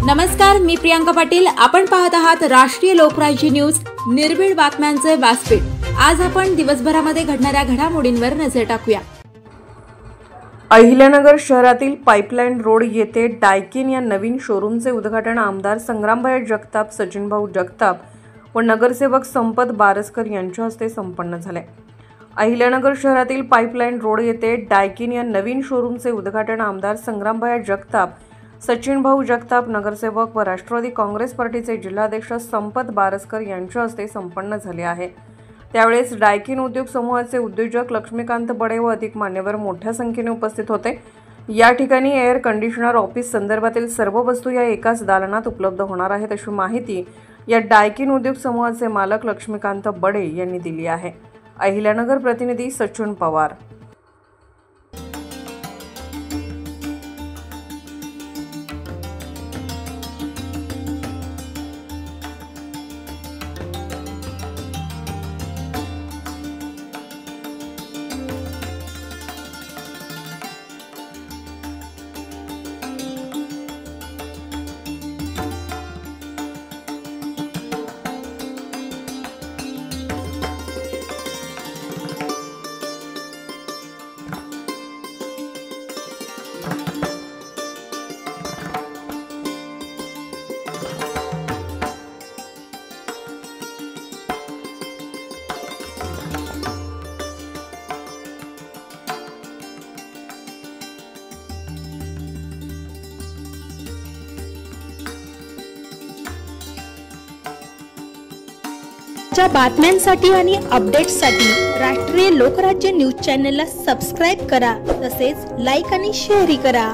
नमस्कार, मी प्रियांका पाटील। आपण पाहत आहात राष्ट्रीय लोकराज्य न्यूज, निर्भीड बातम्यांचे व्यासपीठ। आज आपण दिवसभरामध्ये घडणाऱ्या घडामोडींवर नजर टाकूया। अहिल्यानगर शहरातील पाईपलाईन रोड येथे डायकिन या नवीन शोरूमचे उद्घाटन आमदार संग्रामभाई जगताप, सचिनभाऊ जगताप व नगरसेवक संपत बारसकर यांच्या हस्ते संपन्न झाले। अहिल्यानगर शहरातील पाईपलाईन रोड येथे डायकिन या नवीन शोरूमचे उद्घाटन आमदार संग्रामभाई जगताप, सचिनभाऊ जगताप, नगरसेवक व राष्ट्रवादी काँग्रेस पार्टीचे जिल्हाध्यक्ष संपत बारसकर यांच्या हस्ते संपन्न झाले आहे। त्यावेळेस डायकिन उद्योग समूहाचे उद्योजक लक्ष्मीकांत बडे व अधिक मान्यवर मोठ्या संख्येने उपस्थित होते। या ठिकाणी एअर कंडिशनर ऑफिस संदर्भातील सर्व वस्तू या एकाच दालनात उपलब्ध होणार आहेत, अशी माहिती या डायकिन उद्योग समूहाचे मालक लक्ष्मीकांत बडे यांनी दिली आहे। अहिल्यानगर प्रतिनिधी सचिन पवार। च्या बातम्यांसाठी आणि अपडेट्ससाठी राष्ट्रीय लोकराज्य न्यूज चॅनलला सबस्क्राइब करा, तसेच लाईक आणि शेअर करा।